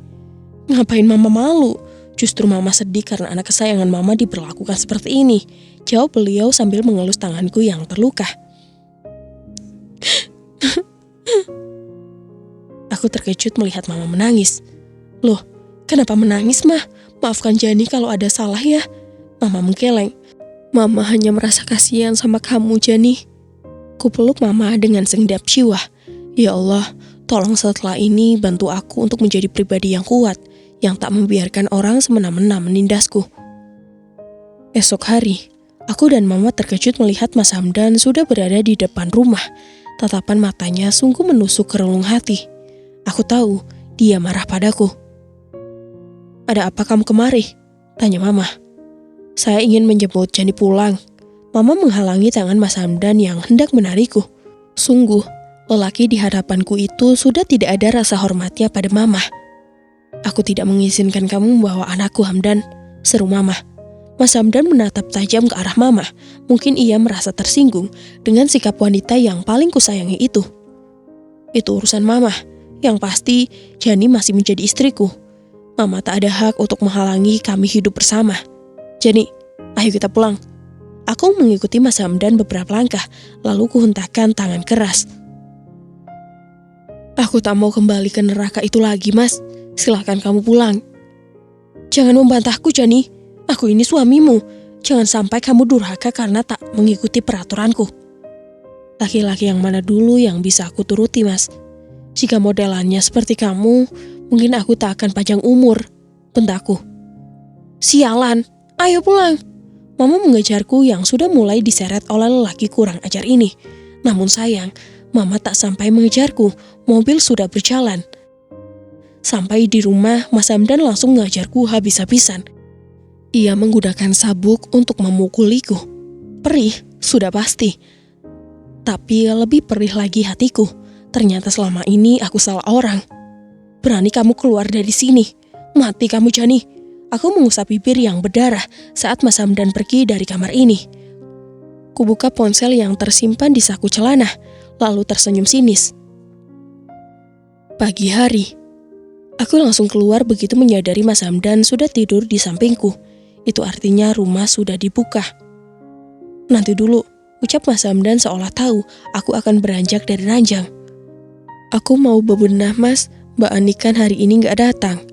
Ngapain mama malu? Justru mama sedih karena anak kesayangan mama diperlakukan seperti ini. Jawab beliau sambil mengelus tanganku yang terluka. Aku terkejut melihat mama menangis. Loh, kenapa menangis mah? Maafkan Jani kalau ada salah ya. Mama menggeleng. Mama hanya merasa kasihan sama kamu Jani. Kupeluk mama dengan segenggam jiwa. Ya Allah, tolong setelah ini bantu aku untuk menjadi pribadi yang kuat, yang tak membiarkan orang semena-mena menindasku. Esok hari, aku dan mama terkejut melihat Mas Hamdan sudah berada di depan rumah. Tatapan matanya sungguh menusuk ke relung hati. Aku tahu dia marah padaku. Ada apa kamu kemari? Tanya mama. Saya ingin menjemput Jani pulang. Mama menghalangi tangan Mas Hamdan yang hendak menarikku. Sungguh, lelaki di hadapanku itu sudah tidak ada rasa hormatnya pada mama. Aku tidak mengizinkan kamu membawa anakku Hamdan, seru mama. Mas Hamdan menatap tajam ke arah mama. Mungkin ia merasa tersinggung dengan sikap wanita yang paling kusayangi itu. Itu urusan mama. Yang pasti, Jani masih menjadi istriku. Mama tak ada hak untuk menghalangi kami hidup bersama. Jani, ayo kita pulang. Aku mengikuti Mas Hamdan beberapa langkah, lalu kuhentakkan tangan keras. Aku tak mau kembali ke neraka itu lagi, Mas. Silakan kamu pulang. Jangan membantahku, Jani. Aku ini suamimu. Jangan sampai kamu durhaka karena tak mengikuti peraturanku. Laki-laki yang mana dulu yang bisa aku turuti, Mas? Jika modelannya seperti kamu, mungkin aku tak akan panjang umur. Bentakku. Sialan, ayo pulang. Mama mengejarku yang sudah mulai diseret oleh lelaki kurang ajar ini. Namun sayang, Mama tak sampai mengejarku. Mobil sudah berjalan. Sampai di rumah, Mas Hamdan langsung mengajarku habis-habisan. Ia menggunakan sabuk untuk memukuliku. Perih, sudah pasti. Tapi lebih perih lagi hatiku. Ternyata selama ini aku salah orang. Berani kamu keluar dari sini. Mati kamu Jani. Aku mengusap bibir yang berdarah saat Mas Hamdan pergi dari kamar ini. Kubuka ponsel yang tersimpan di saku celana, lalu tersenyum sinis. Pagi hari, aku langsung keluar begitu menyadari Mas Hamdan sudah tidur di sampingku. Itu artinya rumah sudah dibuka. Nanti dulu, ucap Mas Hamdan seolah tahu aku akan beranjak dari ranjang. Aku mau bebenah Mas, Mbak Ani kan hari ini gak datang.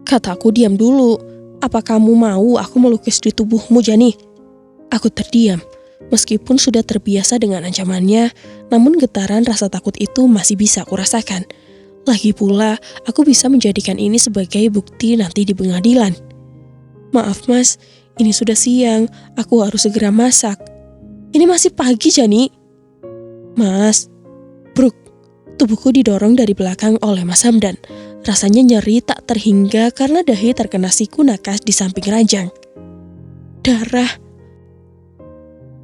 Kataku diam dulu, apa kamu mau aku melukis di tubuhmu Jani? Aku terdiam, meskipun sudah terbiasa dengan ancamannya, namun getaran rasa takut itu masih bisa aku rasakan. Lagi pula, aku bisa menjadikan ini sebagai bukti nanti di pengadilan. Maaf Mas, ini sudah siang, aku harus segera masak. Ini masih pagi Jani. Mas, bruk, tubuhku didorong dari belakang oleh Mas Hamdan. Rasanya nyeri tak terhingga karena dahi terkena siku nakas di samping ranjang. Darah.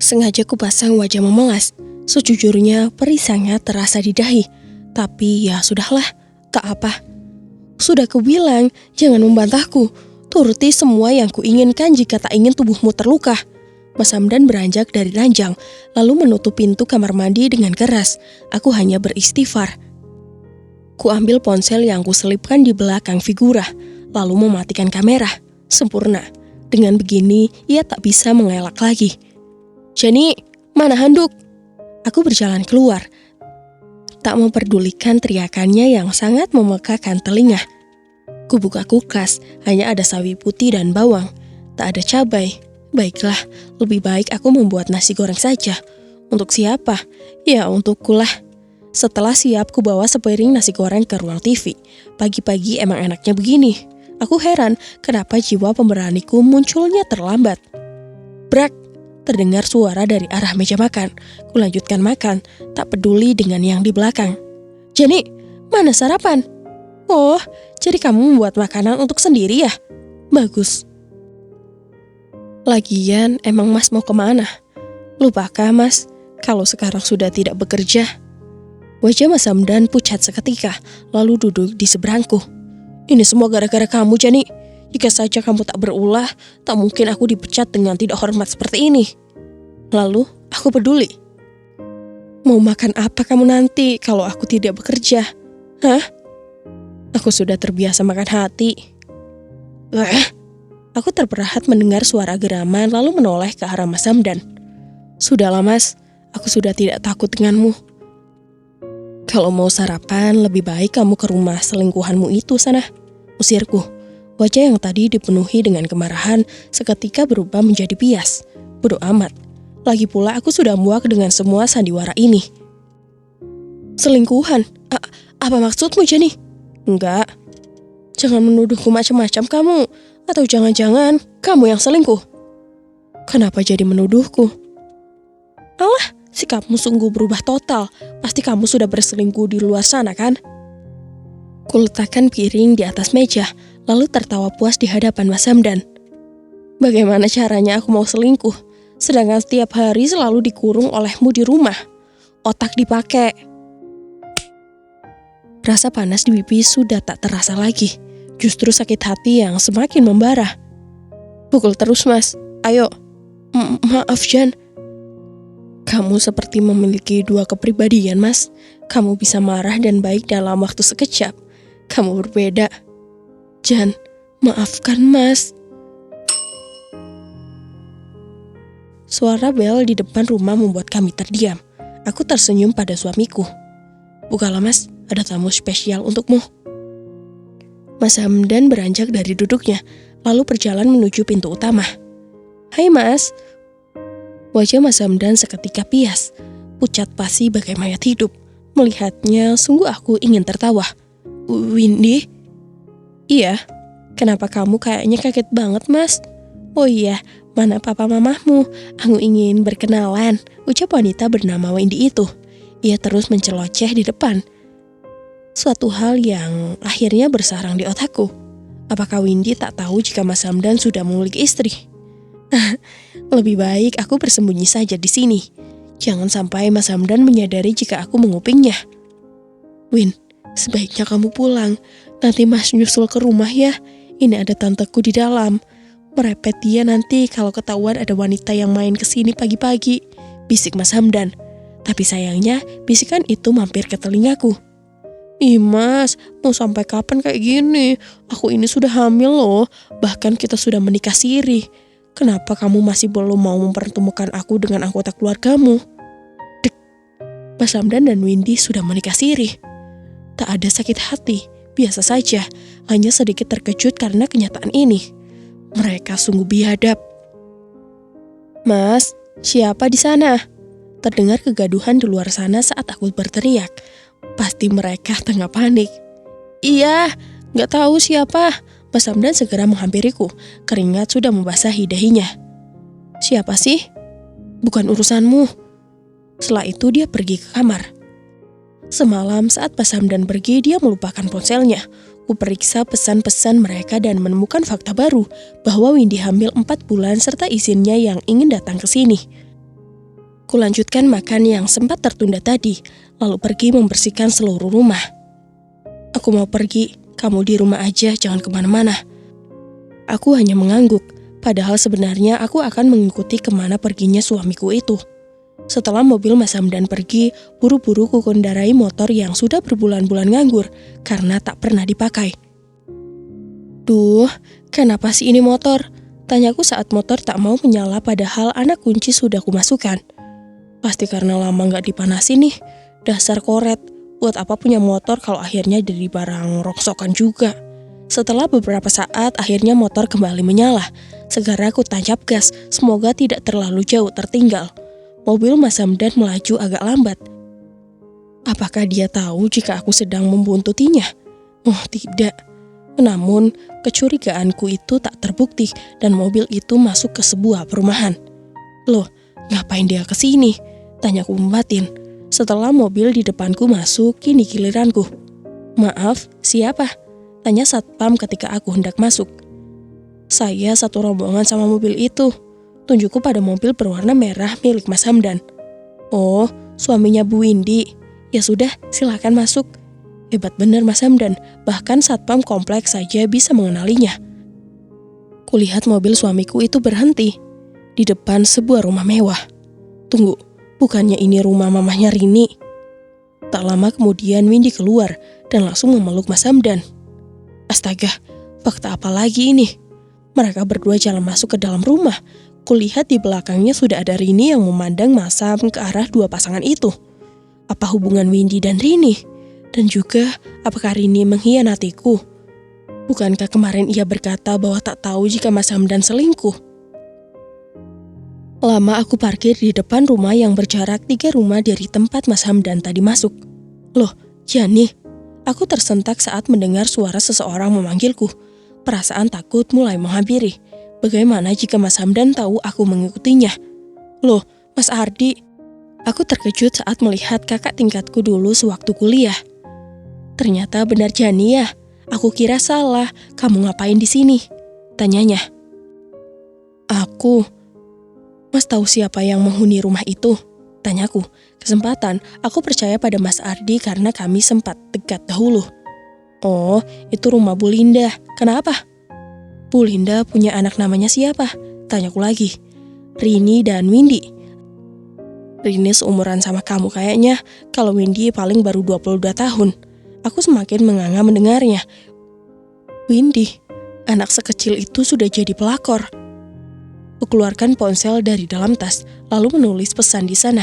Sengaja kupasang wajah memelas. Sejujurnya perih sangat terasa di dahi. Tapi ya sudahlah, tak apa. Sudah kubilang, jangan membantahku. Turuti semua yang kuinginkan jika tak ingin tubuhmu terluka. Mas Hamdan beranjak dari ranjang, lalu menutup pintu kamar mandi dengan keras. Aku hanya beristighfar. Ku ambil ponsel yang kuselipkan di belakang figura, lalu mematikan kamera. Sempurna. Dengan begini, ia tak bisa mengelak lagi. Jani, mana handuk? Aku berjalan keluar. Tak memperdulikan teriakannya yang sangat memekakan telinga. Ku buka kulkas, hanya ada sawi putih dan bawang. Tak ada cabai. Baiklah, lebih baik aku membuat nasi goreng saja. Untuk siapa? Ya, untukku lah. Setelah siap, ku bawa sepiring nasi goreng ke ruang TV. Pagi-pagi emang enaknya begini. Aku heran kenapa jiwa pemberaniku munculnya terlambat. Brak! Terdengar suara dari arah meja makan. Kulanjutkan makan, tak peduli dengan yang di belakang. Jenny, mana sarapan? Oh, jadi kamu membuat makanan untuk sendiri ya? Bagus. Lagian, emang Mas mau kemana? Lupakah Mas, kalau sekarang sudah tidak bekerja? Wajah Mas Hamdan pucat seketika, lalu duduk di seberangku. Ini semua gara-gara kamu, Jenny. Jika saja kamu tak berulah, tak mungkin aku dipecat dengan tidak hormat seperti ini. Lalu, aku peduli. Mau makan apa kamu nanti kalau aku tidak bekerja? Hah? Aku sudah terbiasa makan hati. Aku terperangkat mendengar suara geraman lalu menoleh ke arah Mas Hamdan. Sudahlah Mas, aku sudah tidak takut denganmu. Kalau mau sarapan, lebih baik kamu ke rumah selingkuhanmu itu sana. Usirku. Wajah yang tadi dipenuhi dengan kemarahan seketika berubah menjadi bias. Bodoh amat. Lagi pula aku sudah muak dengan semua sandiwara ini. Selingkuhan? Apa maksudmu, Jenny? Enggak. Jangan menuduhku macam-macam kamu. Atau jangan-jangan kamu yang selingkuh? Kenapa jadi menuduhku? Alah, sikapmu sungguh berubah total. Pasti kamu sudah berselingkuh di luar sana kan? Kuletakkan piring di atas meja, lalu tertawa puas di hadapan Mas Hamdan. Bagaimana caranya aku mau selingkuh, sedangkan setiap hari selalu dikurung olehmu di rumah? Otak dipakai. Rasa panas di pipi sudah tak terasa lagi. Justru sakit hati yang semakin membara. Pukul terus Mas, ayo. Maaf Jan. Kamu seperti memiliki dua kepribadian Mas. Kamu bisa marah dan baik dalam waktu sekejap. Kamu berbeda. Jan, maafkan Mas. Suara bel di depan rumah membuat kami terdiam. Aku tersenyum pada suamiku. Bukalah Mas, ada tamu spesial untukmu. Mas Hamdan beranjak dari duduknya, lalu berjalan menuju pintu utama. Hai Mas. Wajah Mas Hamdan seketika pias, pucat pasi bagai mayat hidup. Melihatnya, sungguh aku ingin tertawa. Windy? Iya, kenapa kamu kayaknya kaget banget Mas? Oh iya, mana papa mamahmu? Aku ingin berkenalan, ucap wanita bernama Windy itu. Ia terus menceloceh di depan. Suatu hal yang akhirnya bersarang di otakku. Apakah Windy tak tahu jika Mas Hamdan sudah memiliki istri? Lebih baik aku bersembunyi saja di sini. Jangan sampai Mas Hamdan menyadari jika aku mengupingnya. Win, sebaiknya kamu pulang. Nanti Mas nyusul ke rumah ya. Ini ada tanteku di dalam. Merepet dia nanti kalau ketahuan ada wanita yang main ke sini pagi-pagi, bisik Mas Hamdan. Tapi sayangnya, bisikan itu mampir ke telingaku. Ih Mas, mau sampai kapan kayak gini? Aku ini sudah hamil loh, bahkan kita sudah menikah siri. Kenapa kamu masih belum mau mempertemukan aku dengan anggota keluargamu? Dek, Mas Hamdan dan Windy sudah menikah siri. Tak ada sakit hati, biasa saja, hanya sedikit terkejut karena kenyataan ini. Mereka sungguh biadab. Mas, siapa di sana? Terdengar kegaduhan di luar sana saat aku berteriak. Pasti mereka tengah panik. Iya, gak tahu siapa. Mas Hamdan segera menghampiriku. Keringat sudah membasahi dahinya. Siapa sih? Bukan urusanmu. Setelah itu dia pergi ke kamar. Semalam saat Mas Hamdan pergi, dia melupakan ponselnya. Kuperiksa pesan-pesan mereka dan menemukan fakta baru bahwa Windy hamil 4 bulan serta izinnya yang ingin datang ke sini. Kulanjutkan makan yang sempat tertunda tadi, lalu pergi membersihkan seluruh rumah. Aku mau pergi, kamu di rumah aja, jangan kemana-mana. Aku hanya mengangguk, padahal sebenarnya aku akan mengikuti kemana perginya suamiku itu. Setelah mobil Mas Hamdan pergi, buru-buru ku kendarai motor yang sudah berbulan-bulan nganggur karena tak pernah dipakai. Duh, kenapa sih ini motor? Tanyaku saat motor tak mau menyala padahal anak kunci sudah kumasukkan. Pasti karena lama gak dipanasin nih. Dasar koret, buat apa punya motor kalau akhirnya jadi barang rongsokan juga. Setelah beberapa saat, akhirnya motor kembali menyala. Segera aku tancap gas, semoga tidak terlalu jauh tertinggal. Mobil Mas Hamdan melaju agak lambat. Apakah dia tahu jika aku sedang membuntutinya? Oh tidak. Namun, kecurigaanku itu tak terbukti dan mobil itu masuk ke sebuah perumahan. Loh, ngapain dia kesini? Tanyaku membatin. Setelah mobil di depanku masuk, kini giliranku. Maaf, siapa? Tanya satpam ketika aku hendak masuk. Saya satu rombongan sama mobil itu. Tunjukku pada mobil berwarna merah milik Mas Hamdan. Oh, suaminya Bu Windy. Ya sudah, silakan masuk. Hebat bener Mas Hamdan, bahkan satpam kompleks saja bisa mengenalinya. Kulihat mobil suamiku itu berhenti di depan sebuah rumah mewah. Tunggu, bukannya ini rumah mamahnya Rini? Tak lama kemudian Windy keluar dan langsung memeluk Mas Hamdan. Astaga, fakta apa lagi ini? Mereka berdua jalan masuk ke dalam rumah. Kulihat di belakangnya sudah ada Rini yang memandang masam ke arah dua pasangan itu. Apa hubungan Windy dan Rini? Dan juga, apakah Rini mengkhianatiku? Bukankah kemarin ia berkata bahwa tak tahu jika Mas Hamdan selingkuh? Lama aku parkir di depan rumah yang berjarak 3 rumah dari tempat Mas Hamdan tadi masuk. Loh, Jani. Aku tersentak saat mendengar suara seseorang memanggilku. Perasaan takut mulai menghampiri. Bagaimana jika Mas Hamdan tahu aku mengikutinya? Loh, Mas Ardi. Aku terkejut saat melihat kakak tingkatku dulu sewaktu kuliah. Ternyata benar Jani ya. Aku kira salah. Kamu ngapain di sini? Tanyanya. Aku. Mas tahu siapa yang menghuni rumah itu? Tanyaku. Kesempatan, aku percaya pada Mas Ardi karena kami sempat dekat dahulu. Oh, itu rumah Bu Linda. Kenapa? Bu Linda punya anak namanya siapa? Tanyaku lagi. Rini dan Windy. Rini seumuran sama kamu kayaknya, kalau Windy paling baru 22 tahun. Aku semakin menganga mendengarnya. Windy, anak sekecil itu sudah jadi pelakor. Kukeluarkan ponsel dari dalam tas, lalu menulis pesan di sana.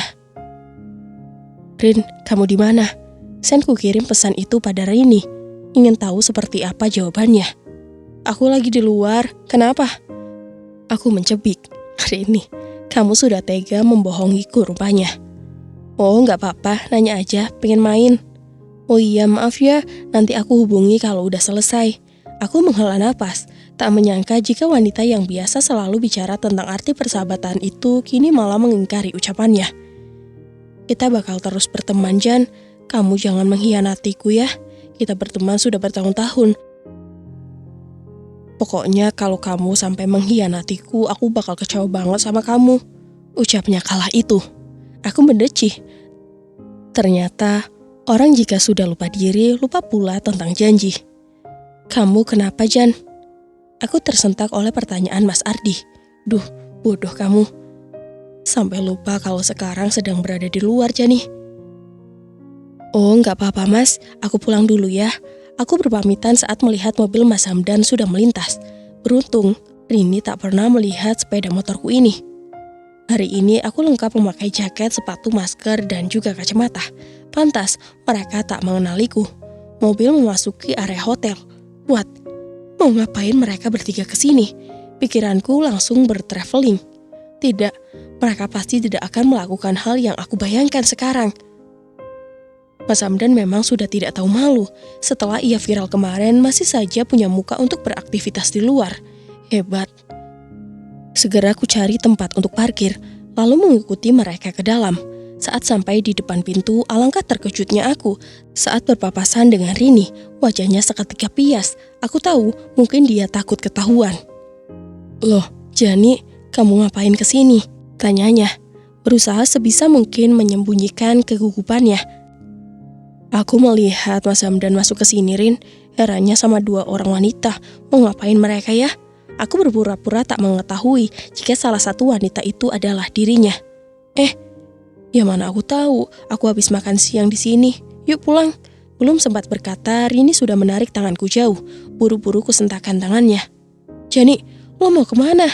Rin, kamu di mana? Sen ku kirim pesan itu pada Rini. Ingin tahu seperti apa jawabannya. Aku lagi di luar, kenapa? Aku mencebik. Rini, kamu sudah tega membohongiku rupanya. Oh, nggak apa-apa, nanya aja, pengen main. Oh iya, maaf ya, nanti aku hubungi kalau udah selesai. Aku menghela napas, tak menyangka jika wanita yang biasa selalu bicara tentang arti persahabatan itu kini malah mengingkari ucapannya. Kita bakal terus berteman, Jan. Kamu jangan mengkhianatiku ya. Kita berteman sudah bertahun-tahun. Pokoknya kalau kamu sampai mengkhianatiku, aku bakal kecewa banget sama kamu. Ucapnya kala itu. Aku mendecih. Ternyata, orang jika sudah lupa diri, lupa pula tentang janji. Kamu kenapa, Jan? Aku tersentak oleh pertanyaan Mas Ardi. Duh, bodoh kamu. Sampai lupa kalau sekarang sedang berada di luar, Jani. Oh, nggak apa-apa Mas, aku pulang dulu ya. Aku berpamitan saat melihat mobil Mas Hamdan sudah melintas. Beruntung, Rini tak pernah melihat sepeda motorku ini. Hari ini aku lengkap memakai jaket, sepatu, masker, dan juga kacamata. Pantas, mereka tak mengenaliku. Mobil memasuki area hotel. What? Mau ngapain mereka bertiga kesini? Pikiranku langsung bertraveling. Tidak, mereka pasti tidak akan melakukan hal yang aku bayangkan sekarang. Mas Hamdan memang sudah tidak tahu malu. Setelah ia viral kemarin, masih saja punya muka untuk beraktivitas di luar. Hebat. Segera aku cari tempat untuk parkir, lalu mengikuti mereka ke dalam. Saat sampai di depan pintu, alangkah terkejutnya aku saat berpapasan dengan Rini. Wajahnya seketika pias. Aku tahu mungkin dia takut ketahuan. Loh, Jani, kamu ngapain kesini? Tanyanya, berusaha sebisa mungkin menyembunyikan kegugupannya. Aku melihat Mas Hamdan masuk ke sini, Rin. Herannya sama 2 orang wanita. Mau ngapain mereka ya? Aku berpura-pura tak mengetahui jika salah satu wanita itu adalah dirinya. Ya mana aku tahu. Aku habis makan siang di sini. Yuk pulang. Belum sempat berkata, Rini sudah menarik tanganku jauh. Buru-buru kusentakkan tangannya. Jani, lo mau kemana?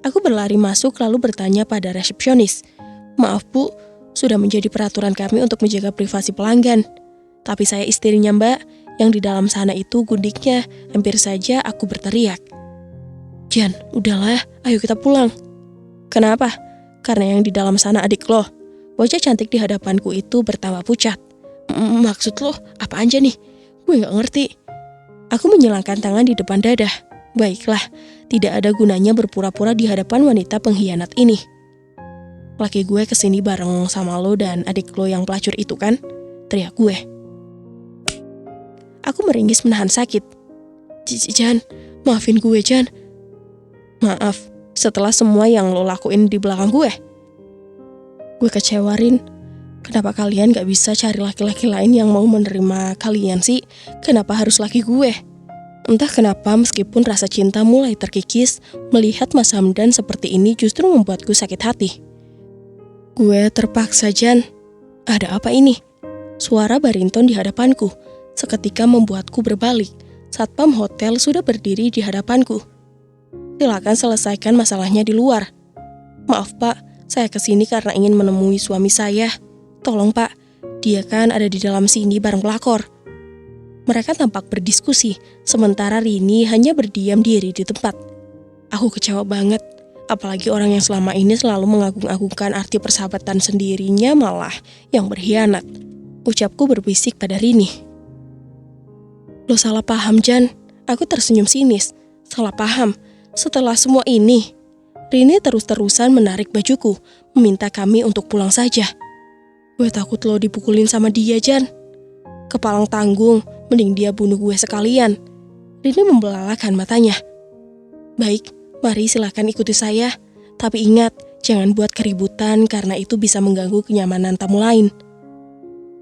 Aku berlari masuk lalu bertanya pada resepsionis. Maaf Bu, sudah menjadi peraturan kami untuk menjaga privasi pelanggan. Tapi saya istrinya Mbak, yang di dalam sana itu gundiknya. Hampir saja aku berteriak. Jan, udahlah, ayo kita pulang. Kenapa? Karena yang di dalam sana adik lo. Wajah cantik di hadapanku itu bertambah pucat. Maksud lo, apa aja nih? Gue gak ngerti. Aku menyilangkan tangan di depan dada. Baiklah, tidak ada gunanya berpura-pura di hadapan wanita pengkhianat ini. Laki gue kesini bareng sama lo dan adik lo yang pelacur itu kan? Teriak gue. Aku meringis menahan sakit. Jan, maafin gue Jan. Maaf, setelah semua yang lo lakuin di belakang gue. Gue kecewain. Kenapa kalian gak bisa cari laki-laki lain yang mau menerima kalian sih? Kenapa harus laki gue? Entah kenapa meskipun rasa cinta mulai terkikis, melihat Mas Hamdan seperti ini justru membuatku sakit hati. Gue terpaksa Jan. Ada apa ini? Suara barinton di hadapanku seketika membuatku berbalik. Satpam hotel sudah berdiri di hadapanku. Silakan selesaikan masalahnya di luar. Maaf Pak, saya kesini karena ingin menemui suami saya. Tolong Pak, dia kan ada di dalam sini bareng pelakor. Mereka tampak berdiskusi, sementara Rini hanya berdiam diri di tempat. Aku kecewa banget, apalagi orang yang selama ini selalu mengagung-agungkan arti persahabatan sendirinya malah yang berkhianat. Ucapku berbisik pada Rini. Lo salah paham Jan, aku tersenyum sinis. Salah paham, setelah semua ini. Rini terus-terusan menarik bajuku, meminta kami untuk pulang saja. Gue takut lo dipukulin sama dia, Jan. Kepalang tanggung, mending dia bunuh gue sekalian. Rini membelalakan matanya. Baik, mari silakan ikuti saya. Tapi ingat, jangan buat keributan karena itu bisa mengganggu kenyamanan tamu lain.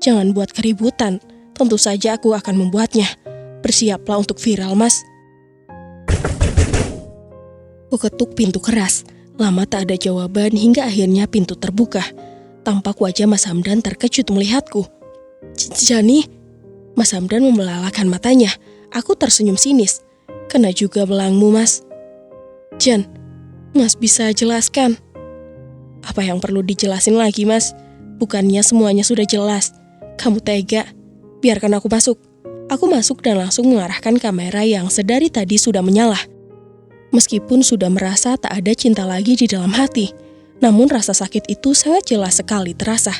Jangan buat keributan, tentu saja aku akan membuatnya. Bersiaplah untuk viral, Mas. Aku ketuk pintu keras. Lama tak ada jawaban hingga akhirnya pintu terbuka. Tampak wajah Mas Hamdan terkejut melihatku. Jani? Mas Hamdan membelalakan matanya. Aku tersenyum sinis. Kena juga belangmu, Mas. Jan, Mas bisa jelaskan? Apa yang perlu dijelasin lagi, Mas? Bukannya semuanya sudah jelas. Kamu tega. Biarkan aku masuk. Aku masuk dan langsung mengarahkan kamera yang sedari tadi sudah menyala. Meskipun sudah merasa tak ada cinta lagi di dalam hati, namun rasa sakit itu sangat jelas sekali terasa.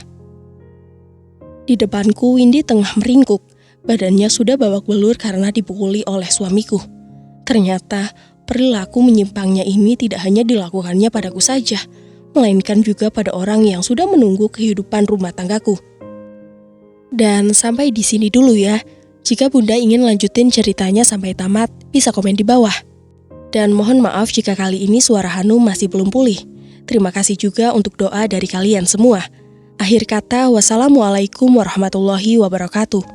Di depanku Windy tengah meringkuk, badannya sudah babak belur karena dipukuli oleh suamiku. Ternyata perilaku menyimpangnya ini tidak hanya dilakukannya padaku saja, melainkan juga pada orang yang sudah menunggu kehidupan rumah tanggaku. Dan sampai di sini dulu ya. Jika Bunda ingin lanjutin ceritanya sampai tamat, bisa komen di bawah. Dan mohon maaf jika kali ini suara Hanum masih belum pulih. Terima kasih juga untuk doa dari kalian semua. Akhir kata, wassalamualaikum warahmatullahi wabarakatuh.